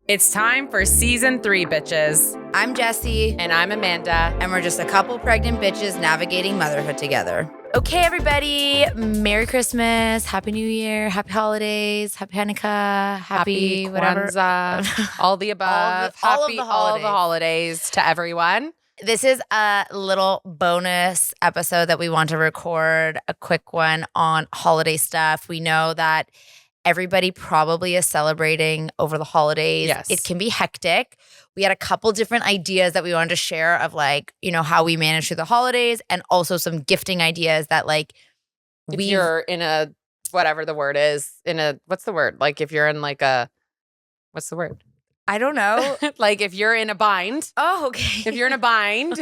It's time for season 3, bitches. I'm Jessie. And I'm Amanda. And we're just a couple pregnant bitches navigating motherhood together. Okay, everybody. Merry Christmas. Happy New Year. Happy holidays. Happy Hanukkah. Happy whatever. Kwanzaa, all the above. all of the holidays to everyone. This is a little bonus episode that we want to record, a quick one on holiday stuff. We know that everybody probably is celebrating over the holidays. Yes. It can be hectic. We had a couple different ideas that we wanted to share of how we manage through the holidays, and also some gifting ideas that if you're in a, whatever the word is, what's the word? Like if you're in what's the word? I don't know. Like if you're in a bind. Oh, okay. If you're in a bind,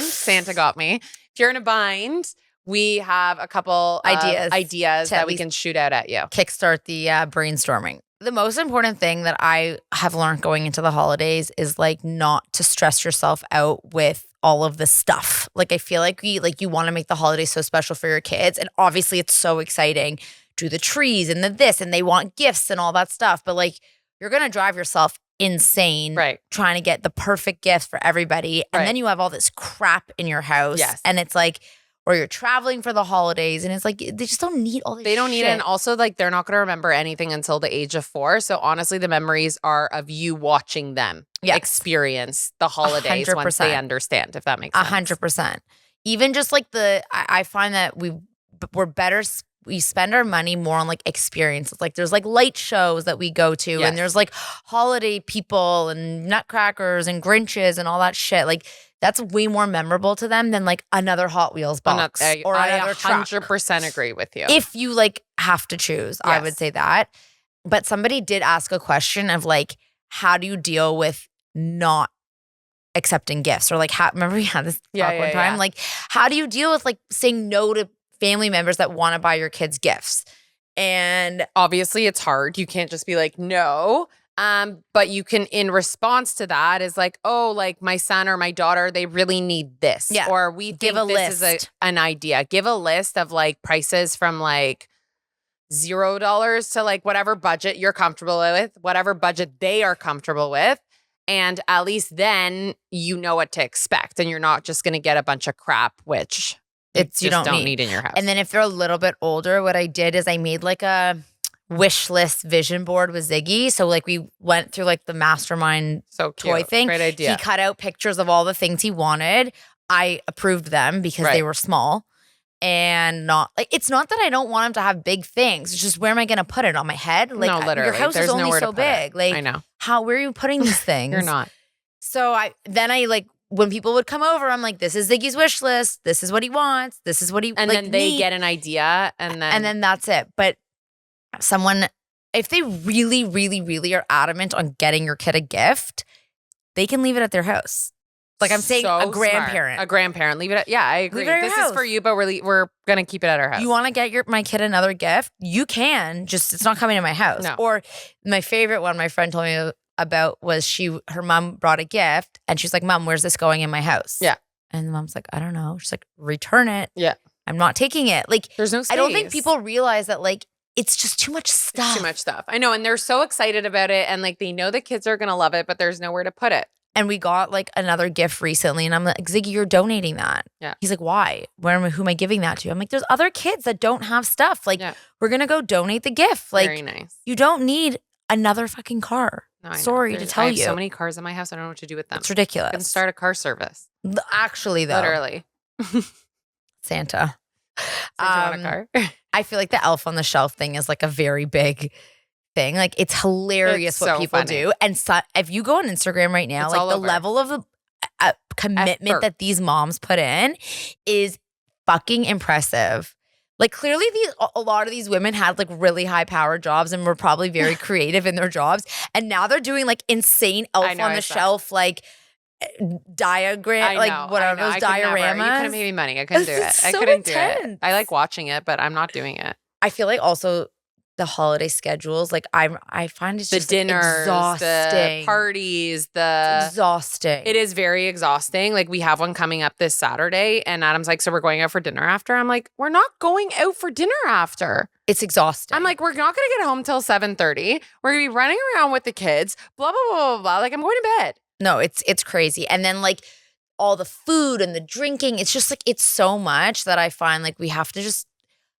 Santa got me. If you're in a bind, we have a couple ideas that we can shoot out at you. Kickstart the brainstorming. The most important thing that I have learned going into the holidays is not to stress yourself out with all of the stuff. I feel like you want to make the holidays so special for your kids, and obviously it's so exciting. Do the trees and the this, and they want gifts and all that stuff. But you're gonna drive yourself insane, right, trying to get the perfect gifts for everybody, and right. Then you have all this crap in your house, yes, and it's or you're traveling for the holidays, and it's they just don't need all this. They don't need shit. it, and also they're not going to remember anything until the age of 4. So honestly, the memories are of you watching them experience the holidays 100%. Once they understand, if that makes sense. 100%. Even just I find that we're better. We spend our money more on experiences. There's light shows that we go to, yes. and there's holiday people and nutcrackers and Grinches and all that shit. That's way more memorable to them than another Hot Wheels box or another truck. 100% agree with you. If you have to choose, yes. I would say that. But somebody did ask a question of how do you deal with not accepting gifts, or remember we had this talk one time. Yeah. How do you deal with saying no to family members that want to buy your kids gifts? And obviously it's hard. You can't just be no. But you can, in response to that, is my son or my daughter, they really need this. Yeah. Or we think this is an idea. Give a list of prices from $0 to whatever budget you're comfortable with, whatever budget they are comfortable with. And at least then you know what to expect, and you're not just going to get a bunch of crap, which you don't need in your house. And then if they're a little bit older, what I did is I made a wish list vision board with Ziggy. So we went through the mastermind toy thing. Great idea. He cut out pictures of all the things he wanted. I approved them because they were small, and not it's not that I don't want him to have big things. It's just, where am I going to put it? On my head? No, literally. Your house There's is only so big. I know. Where are you putting these things? You're not. So when people would come over, I'm this is Ziggy's wish list. This is what he wants. This is what he and then they get an idea, and then that's it. But someone, if they really, really, really are adamant on getting your kid a gift, they can leave it at their house. I'm saying a grandparent. Smart. A grandparent. Leave it at, yeah, I agree. This is for you, but we're going to keep it at our house. You want to get my kid another gift? You can, just it's not coming to my house. No. Or my favorite one my friend told me about was her mom brought a gift, and she's Mom, where's this going in my house? Yeah. And the mom's I don't know. She's return it. Yeah. I'm not taking it. There's no space. I don't think people realize that it's just too much stuff. It's too much stuff. I know. And they're so excited about it. And they know the kids are going to love it, but there's nowhere to put it. And we got another gift recently, and I'm Ziggy, you're donating that. Yeah. He's why? Who am I giving that to? I'm there's other kids that don't have stuff. We're going to go donate the gift. Very nice. You don't need another fucking car. No, Sorry to tell you. I have so many cars in my house. I don't know what to do with them. It's ridiculous. I can start a car service. Actually, though. Literally. Santa. Want a car? I feel the elf on the shelf thing is a very big thing. It's hilarious what people do. And if you go on Instagram right now, the level of commitment that these moms put in is fucking impressive. Clearly a lot of these women had really high power jobs and were probably very creative in their jobs. And now they're doing insane elf on the shelf, diagram, whatever those dioramas. You couldn't pay me money. I couldn't do it. I couldn't do it. I like watching it, but I'm not doing it. I feel also the holiday schedules. Like I find it's the just dinners, exhausting. the parties, It's exhausting. It is very exhausting. Like we have one coming up this Saturday, and Adam's like, so we're going out for dinner after. I'm like, we're not going out for dinner after. It's exhausting. I'm like, we're not gonna get home till 7:30. We're gonna be running around with the kids. Blah blah blah blah blah. Like I'm going to bed. No, it's crazy. And then like all the food and the drinking, it's just like it's so much that I find like we have to just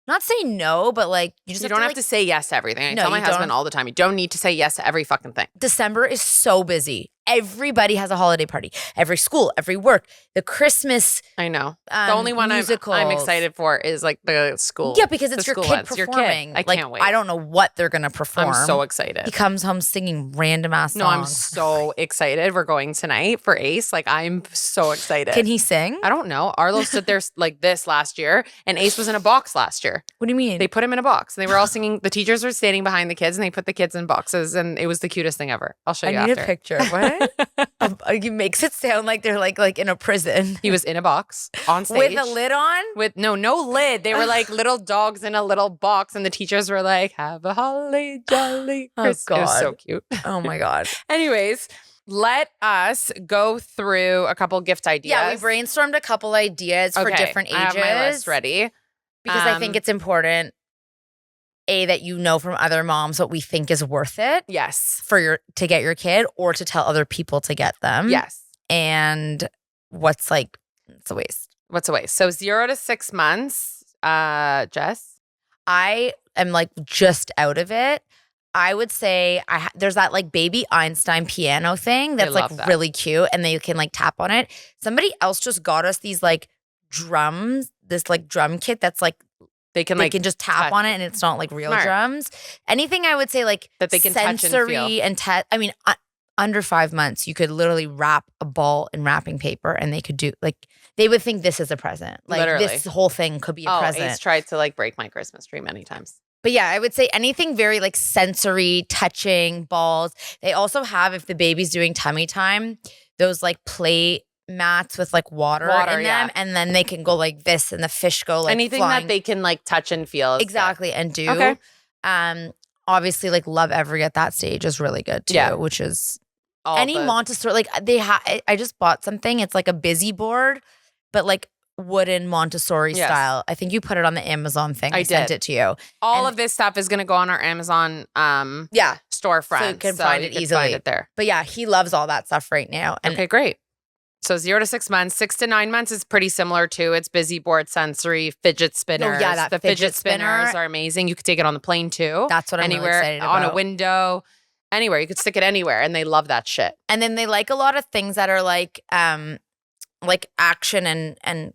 not say no, but like you don't have to say yes to everything. I tell my husband all the time, you don't need to say yes to every fucking thing. December is so busy. Everybody has a holiday party. Every school, every work, the Christmas. I know. The only one I'm excited for is like the school. Yeah, because it's your kid performing. I can't wait. I don't know what they're gonna perform. I'm so excited. He comes home singing random ass songs. No, I'm so excited. We're going tonight for Ace. Like I'm so excited. Can he sing? I don't know. Arlo stood there like this last year, and Ace was in a box last year. What do you mean? They put him in a box, and they were all singing. The teachers were standing behind the kids, and they put the kids in boxes, and it was the cutest thing ever. I'll show you after. I need a picture. What? It makes it sound like they're like in a prison. He was in a box on stage with a lid on. With no lid. They were like little dogs in a little box, and the teachers were like, "Have a holly jolly Christmas." Oh God, it was so cute. Oh my God. Anyways, let us go through a couple gift ideas. Yeah, we brainstormed a couple ideas for different ages. I have my list ready because I think it's important. That you know from other moms what we think is worth it. Yes. To get your kid or to tell other people to get them. Yes. And what's like, it's a waste. What's a waste? So 0 to 6 months, Jess? I am like just out of it. I would say there's that like baby Einstein piano thing that's like really cute and they can like tap on it. Somebody else just got us these like drums, this like drum kit that's like, They can just tap on it and it's not like real drums. Anything I would say like that they can sensory touch and feel. And I mean, under 5 months, you could literally wrap a ball in wrapping paper and they could do like, they would think this is a present. Like literally. This whole thing could be a present. Ace tried to like break my Christmas tree many times. But yeah, I would say anything very like sensory, touching, balls. They also have, if the baby's doing tummy time, those like play mats with like water in them, and then they can go like this, and the fish go like anything flying. That they can like touch and feel exactly and do. Okay. Obviously, like Love Every at that stage is really good too, which is Montessori. Like I just bought something. It's like a busy board, but like wooden Montessori style. I think you put it on the Amazon thing. I sent it to you. All of this stuff is going to go on our Amazon storefront, so you can find it easily. Find it there. But yeah, he loves all that stuff right now. And okay, great. So 0 to 6 months, 6 to 9 months is pretty similar too. It's busy board, sensory, fidget spinners. Oh yeah, the fidget spinners are amazing. You could take it on the plane too. That's what I'm really excited about. On a window, anywhere. You could stick it anywhere, and they love that shit. And then they like a lot of things that are like action and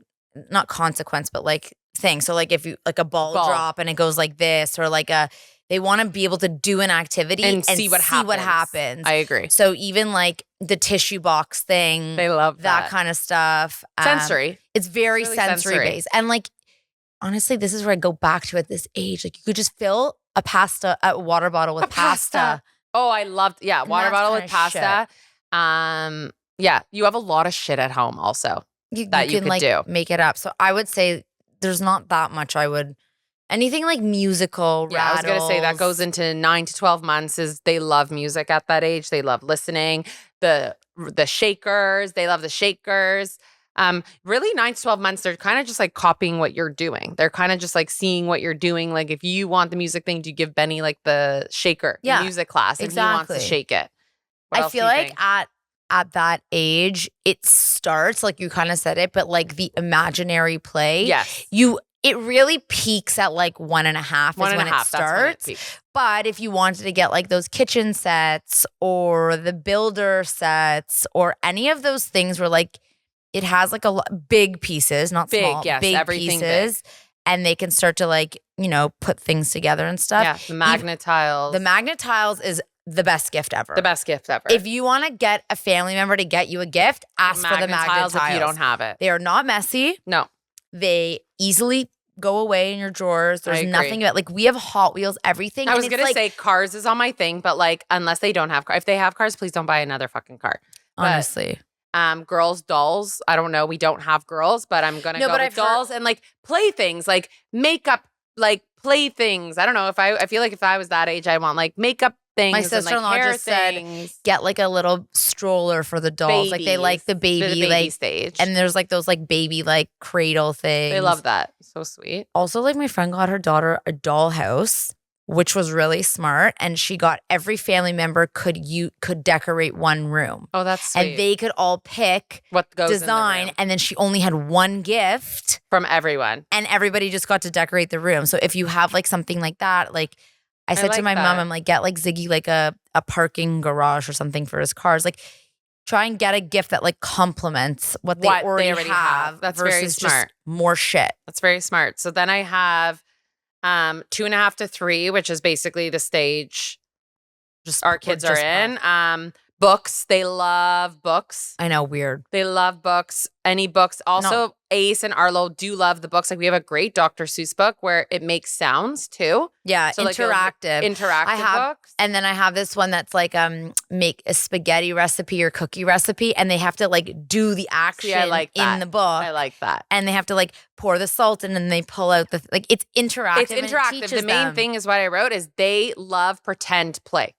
not consequence, but like things. So like if you like a ball drop and it goes like this, or like they want to be able to do an activity and see what happens. I agree. So even like the tissue box thing, they love that kind of stuff. Sensory. It's very really sensory based. And like, honestly, this is where I go back to at this age. Like you could just fill a water bottle with pasta. Oh, I loved, water bottle with pasta. Yeah, you have a lot of shit at home also you can like do. Make it up. So I would say there's not that much anything like musical, rattles. I was going to say that goes into 9 to 12 months is they love music at that age. They love listening. The shakers, they love the shakers. Really 9 to 12 months, they're kind of just like copying what you're doing. They're kind of just like seeing what you're doing. Like if you want the music thing, do you give Benny like the shaker, the music class, and he wants to shake it. I feel like at that age, it starts, like you kind of said it, but like the imaginary play. Yes. It really peaks at like 1.5 is when it starts. But if you wanted to get like those kitchen sets or the builder sets or any of those things where like it has like big pieces, not small, big everything pieces. Big. And they can start to like, put things together and stuff. Yeah, the magnet tiles. The magnet tiles is the best gift ever. The best gift ever. If you want to get a family member to get you a gift, ask for the magnet tiles if you don't have it. They are not messy. No. They easily go away in your drawers. There's nothing about like we have Hot Wheels, everything. I was gonna say cars is on my thing, but like unless they don't have cars, if they have cars, please don't buy another fucking car. Honestly. Girls, dolls. I don't know. We don't have girls, but I'm gonna go with dolls and like playthings, like makeup, like playthings. I don't know, I feel like if I was that age, I want like makeup things. My sister-in-law just said, get like a little stroller for the dolls. Like they like the baby like stage. And there's like those like baby like cradle things. They love that. So sweet. Also, like my friend got her daughter a dollhouse, which was really smart. And she got every family member could decorate one room. Oh, that's sweet. And they could all pick what goes design. In the room. And then she only had one gift from everyone. And everybody just got to decorate the room. So if you have like something like that, like I said to my mom, I'm like, get like Ziggy like a parking garage or something for his cars. Like try and get a gift that like complements what they already have. That's very smart. Just more shit. That's very smart. So then I have 2.5 to 3, which is basically the stage just our kids are in. Books. They love books. I know, weird. They love books. Any books. Also, Ace and Arlo do love the books. Like we have a great Dr. Seuss book where it makes sounds too. Yeah, so interactive. Like interactive books. And then I have this one that's like make a spaghetti recipe or cookie recipe, and they have to like do the action in the book. I like that. And they have to like pour the salt in, and they pull out the like it's interactive. It's interactive. The main thing is what I wrote is they love pretend play.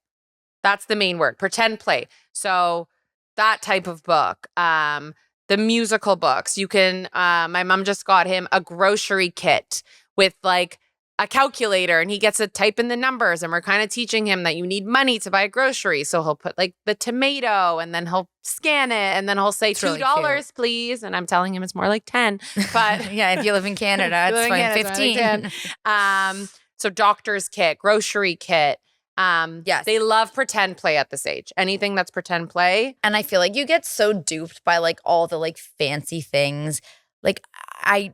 That's the main word, pretend play. So that type of book, the musical books, you can, my mom just got him a grocery kit with like a calculator and he gets to type in the numbers and we're kind of teaching him that you need money to buy groceries. So he'll put like the tomato and then he'll scan it and then he'll say $2, really please. And I'm telling him it's more like 10, but yeah, if you live in Canada, it's fine. 15. So doctor's kit, grocery kit. Yes. They love pretend play at this age. Anything that's pretend play. And I feel like you get so duped by like all the like fancy things. Like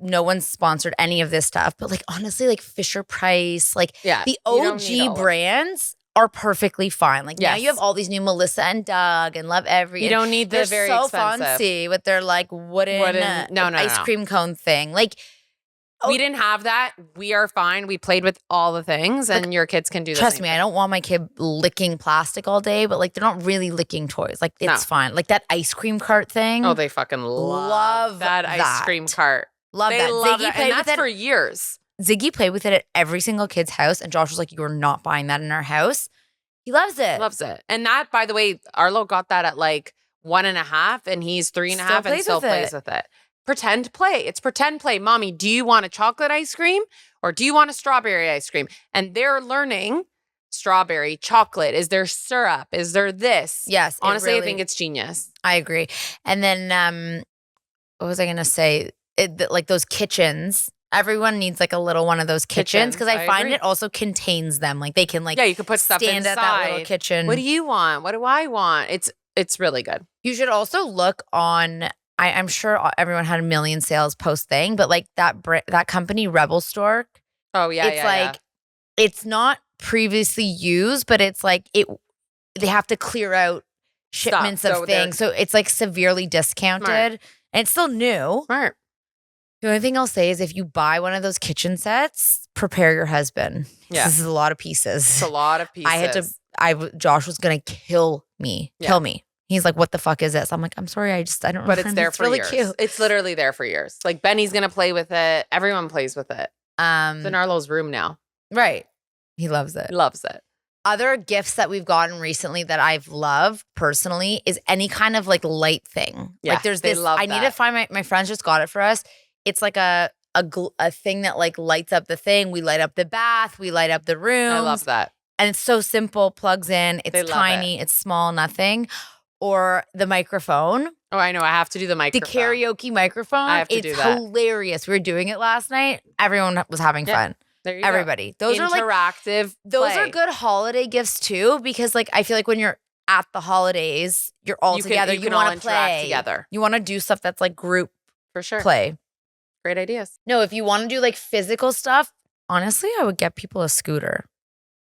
no one's sponsored any of this stuff, but like honestly, like Fisher Price, like the OG brands are perfectly fine. Like now you have all these new Melissa and Doug and Love Every. You don't need the very expensive. They're so fancy with their like wooden ice cream cone thing. Like we didn't have that. We are fine. We played with all the things, and your kids can do that. Trust me, I don't want my kid licking plastic all day, but like they're not really licking toys. Like it's fine. Like that ice cream cart thing. Oh, they fucking love that ice cream cart. Love that. Ziggy played with it for years. Ziggy played with it at every single kid's house, and Josh was like, "You're not buying that in our house." He loves it. Loves it. And that, by the way, Arlo got that at like 1.5, and he's 3.5 and still plays with it. Pretend play. It's pretend play. Mommy, do you want a chocolate ice cream or do you want a strawberry ice cream? And they're learning strawberry, chocolate. Is there syrup? Is there this? Yes. Honestly, I think it's genius. I agree. And then what was I going to say? Like those kitchens. Everyone needs like a little one of those kitchens because I find it also contains them. Like they can like you can put stuff stand inside. At that little kitchen. What do you want? What do I want? It's really good. You should also look on I'm sure everyone had a million sales post thing, but like that company Rebel Stork. Oh yeah, it's like it's not previously used, but it's like they have to clear out shipments of things, so it's like severely discounted, and it's still new. Smart. The only thing I'll say is if you buy one of those kitchen sets, prepare your husband. Yeah, this is a lot of pieces. It's a lot of pieces. Josh was gonna kill me. He's like, what the fuck is this? I'm like, I'm sorry, I don't know. But it's there for really years. Cute. It's literally there for years. Like Benny's going to play with it. Everyone plays with it. It's in Arlo's room now. Right. He loves it. He loves it. Other gifts that we've gotten recently that I've loved personally is any kind of like light thing. Yeah, like there's this, I need to find my friends just got it for us. It's like a thing that like lights up the thing. We light up the bath. We light up the room. I love that. And it's so simple, plugs in. It's tiny. It's small, nothing. Or the microphone. Oh, I know. I have to do the microphone. The karaoke microphone. I have to do that. It's hilarious. We were doing it last night. Everyone was having fun. There you Everybody. go. Those interactive are like those are good holiday gifts too, because like I feel like when you're at the holidays, you're all together. You want to play together. You want to do stuff that's like group for sure. Play. Great ideas. No, if you want to do like physical stuff, honestly, I would get people a scooter.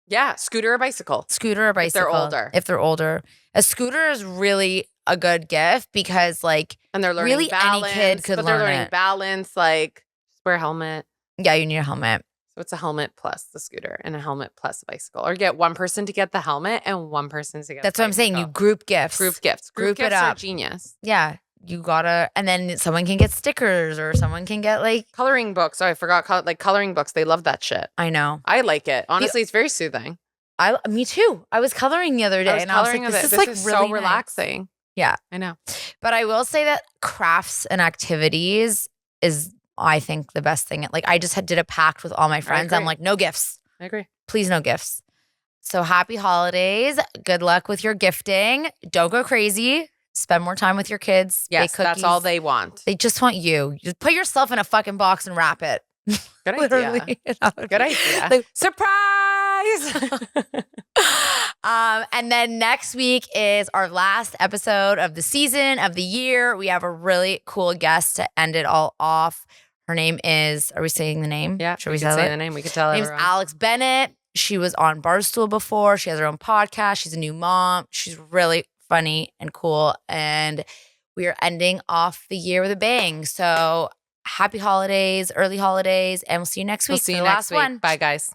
Yeah, scooter or bicycle. Scooter or bicycle. If they're older. A scooter is really a good gift because like and they're learning really balance, any kid could learn they're learning it. Balance, like just wear a helmet. Yeah, you need a helmet. So it's a helmet plus the scooter and a helmet plus a bicycle. Or get one person to get the helmet and one person to get That's what I'm saying. You group gifts. Group gifts. Group gifts are genius. Yeah. you gotta, and then someone can get stickers or someone can get like coloring books. Oh, I forgot. Like coloring books. They love that shit. I know. I like it. Honestly, it's very soothing. Me too. I was coloring the other day and I was like, this is like really so relaxing. Nice. Yeah. I know. But I will say that crafts and activities is, I think, the best thing. Like I just did a pact with all my friends. I'm like, no gifts. I agree. Please, no gifts. So happy holidays. Good luck with your gifting. Don't go crazy. Spend more time with your kids. Yes, that's all they want. They just want you. Just put yourself in a fucking box and wrap it. Good idea. Good idea. Like, surprise! And then next week is our last episode of the season, of the year. We have a really cool guest to end it all off. Her name is, are we saying the name? Yeah. Should we say the name? We could tell her name's Alex Bennett. She was on Barstool before. She has her own podcast. She's a new mom. She's really funny and cool. And we are ending off the year with a bang. So happy holidays, early holidays, and we'll see you next week. We'll see you next week. Bye, guys.